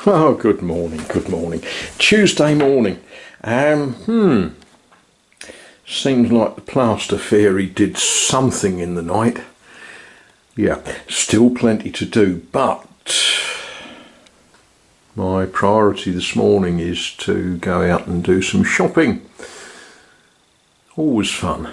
Oh, good morning, good morning. Tuesday morning. Seems like the plaster fairy did something in the night. Yeah, still plenty to do, but my priority this morning is to go out and do some shopping. Always fun.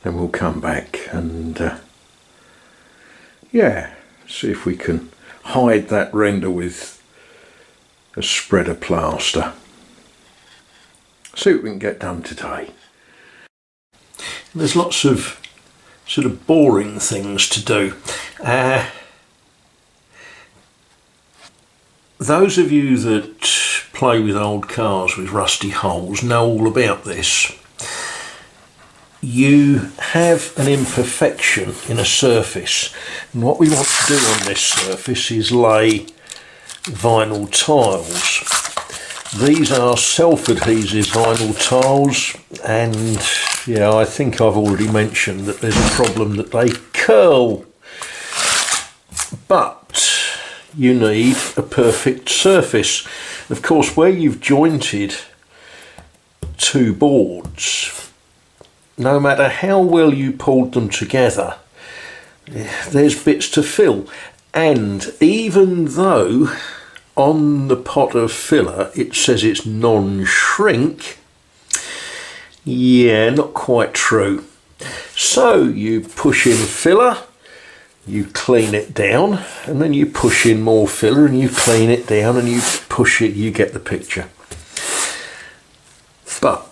Then we'll come back and see if we can hide that render with a spread of plaster. See what we can get done today. There's lots of sort of boring things to do. Those of you that play with old cars with rusty holes know all about this. You have an imperfection in a surface, and what we want to do on this surface is lay vinyl tiles. These are self-adhesive vinyl tiles, and I think I've already mentioned that there's a problem that they curl, but you need a perfect surface. Of course, where you've jointed two boards, no matter how well you pulled them together, there's bits to fill. And even though on the pot of filler it says it's non-shrink, not quite true. So you push in filler, you clean it down, and then you push in more filler and you clean it down and you push it, you get the picture. But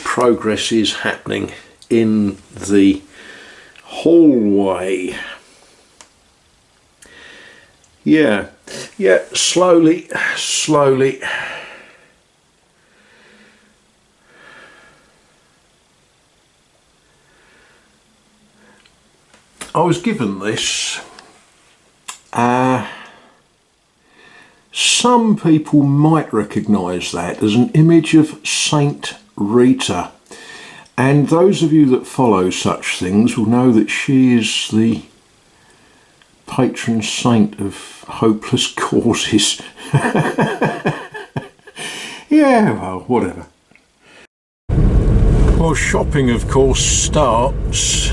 progress is happening in the hallway. Slowly. I was given this. Some people might recognise that as an image of Saint Rita, and those of you that follow such things will know that she is the patron saint of hopeless causes. Whatever. Well, shopping of course starts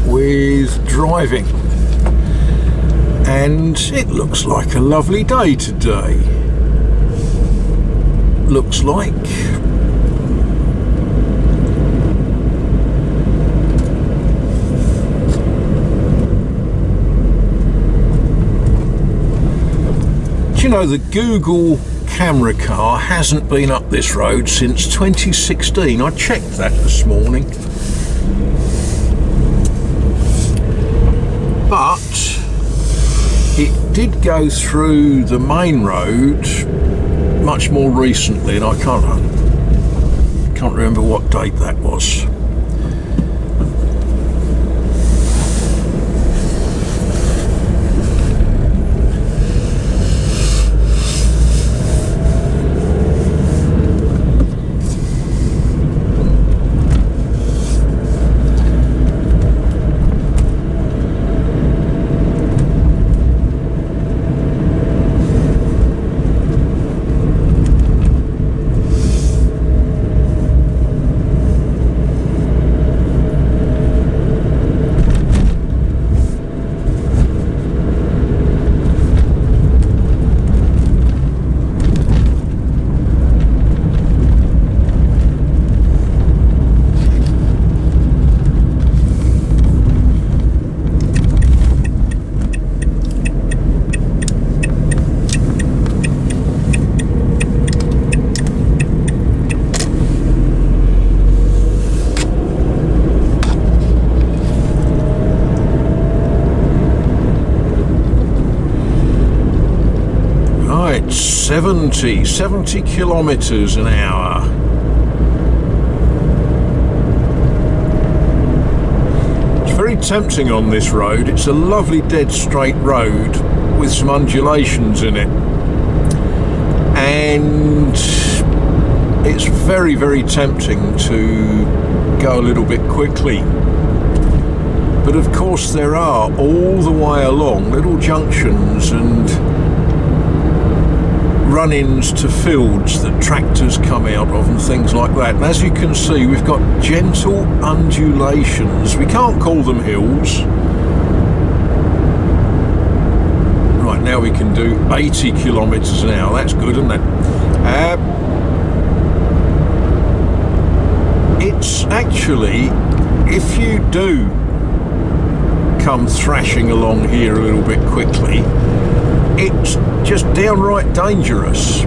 with driving, and it looks like a lovely day today. Looks like. You know, the Google camera car hasn't been up this road since 2016. I checked that this morning. But it did go through the main road much more recently, and I can't remember what date that was. Right, 70 kilometres an hour. It's very tempting on this road. It's a lovely dead straight road with some undulations in it, and it's very, very tempting to go a little bit quickly. But of course there are all the way along little junctions and run-ins to fields that tractors come out of and things like that. And as you can see, we've got gentle undulations. We can't call them hills. Right, now we can do 80 kilometres an hour. That's good, isn't it? It's actually, if you do come thrashing along here a little bit quickly, it's just downright dangerous.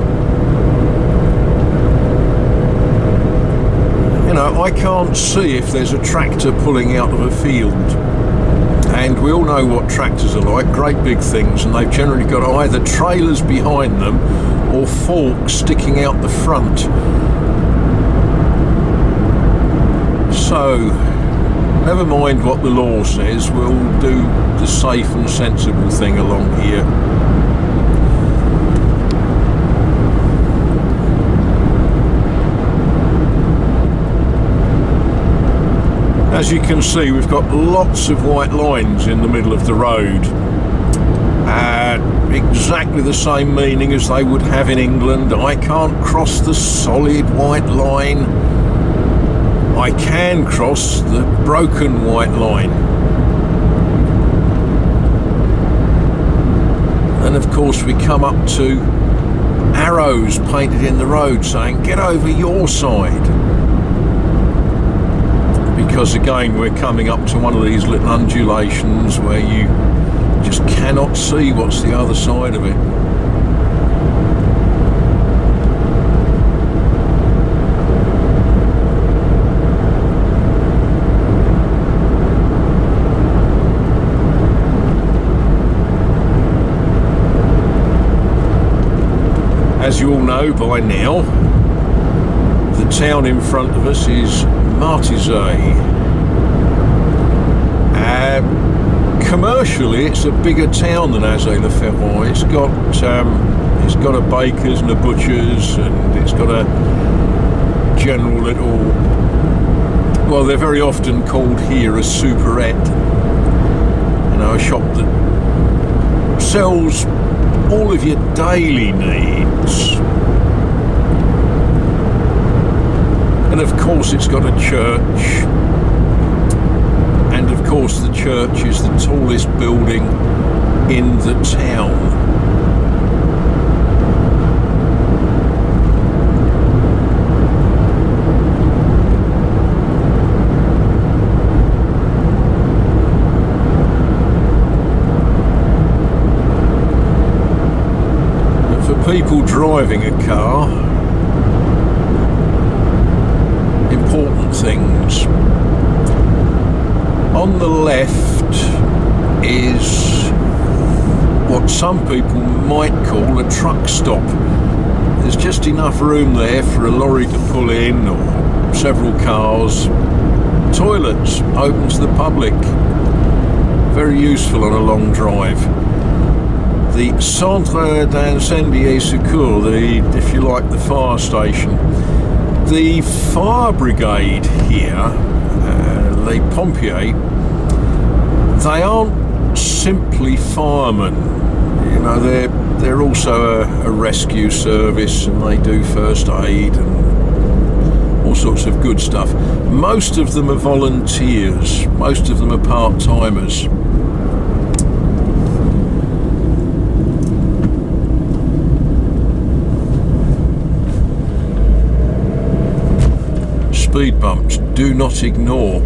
You know, I can't see if there's a tractor pulling out of a field. And we all know what tractors are like, great big things, and they've generally got either trailers behind them or forks sticking out the front. So, never mind what the law says, we'll do the safe and sensible thing along here. As you can see, we've got lots of white lines in the middle of the road. Exactly the same meaning as they would have in England. I can't cross the solid white line. I can cross the broken white line. And of course we come up to arrows painted in the road saying, get over your side. Because again, we're coming up to one of these little undulations where you just cannot see what's the other side of it. As you all know by now, the town in front of us is Martizay. Commercially, it's a bigger town than Azay le Ferron. It's got a baker's and a butcher's, and it's got a general little, well, they're very often called here a superette. You know, a shop that sells all of your daily needs. And of course it's got a church, and of course the church is the tallest building in the town. And for people driving a car, important things. On the left is what some people might call a truck stop. There's just enough room there for a lorry to pull in or several cars. Toilets open to the public. Very useful on a long drive. The Centre d'Incendie et Secours, if you like, the fire station. The fire brigade here, les pompiers, they aren't simply firemen. You know, they're also a rescue service, and they do first aid and all sorts of good stuff. Most of them are volunteers. Most of them are part-timers. Speed bumps, do not ignore.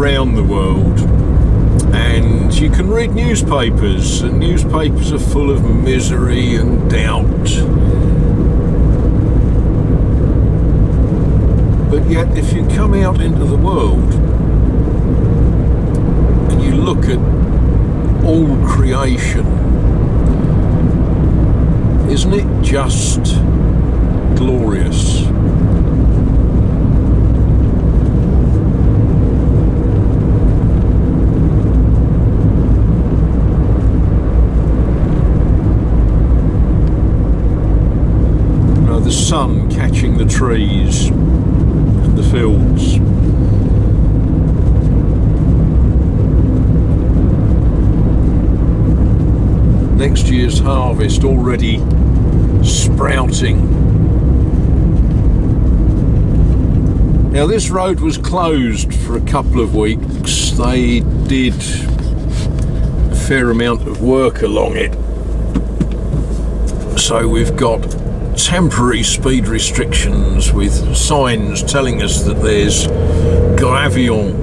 around the world, and you can read newspapers, and newspapers are full of misery and doubt. But yet, if you come out into the world and you look at all creation, isn't it just glorious? The sun catching the trees and the fields. Next year's harvest already sprouting. Now this road was closed for a couple of weeks. They did a fair amount of work along it. So we've got temporary speed restrictions with signs telling us that there's gravillon,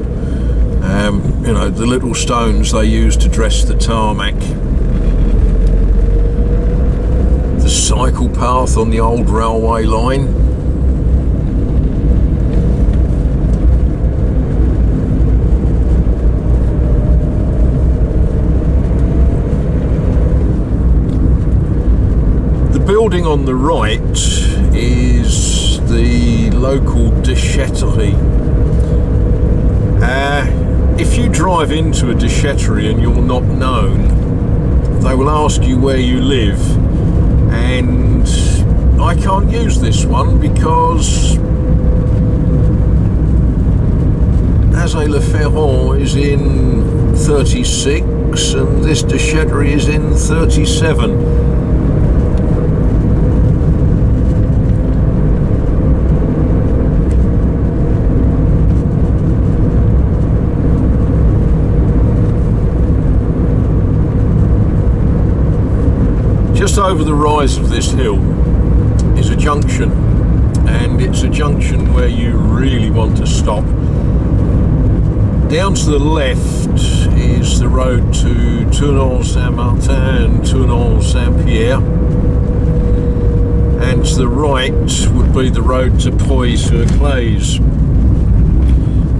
you know, the little stones they use to dress the tarmac. The cycle path on the old railway line. The building on the right is the local déchetterie. If you drive into a déchetterie and you're not known, they will ask you where you live, and I can't use this one because Azay le Ferron is in 36 and this déchetterie is in 37. Just over the rise of this hill is a junction, and it's a junction where you really want to stop. Down to the left is the road to Tournon-Saint-Martin and Tournon-Saint-Pierre, and to the right would be the road to Puy-sur-Claise.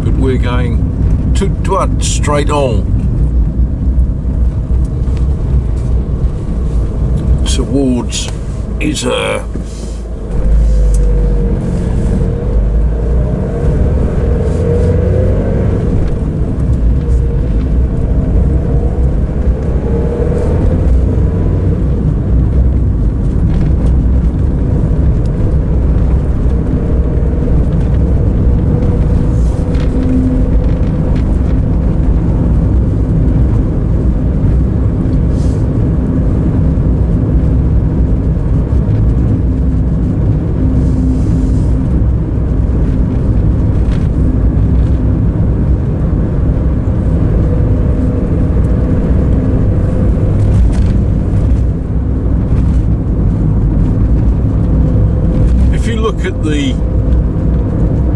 But we're going tout droit, straight on, towards Azay. Look at the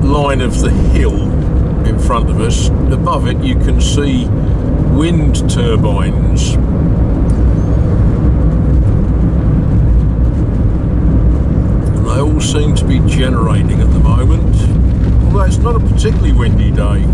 line of the hill in front of us. Above it you can see wind turbines. And they all seem to be generating at the moment, although it's not a particularly windy day.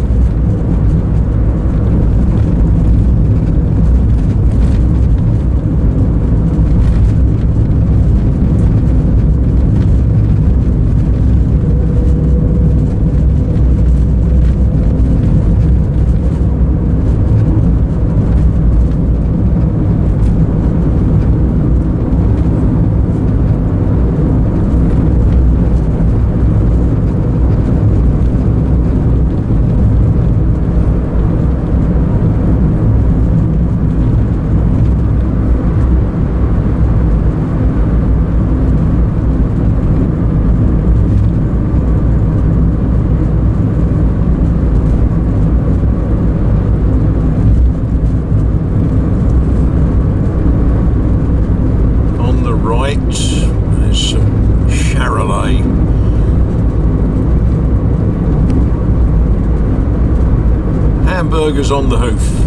on the hoof.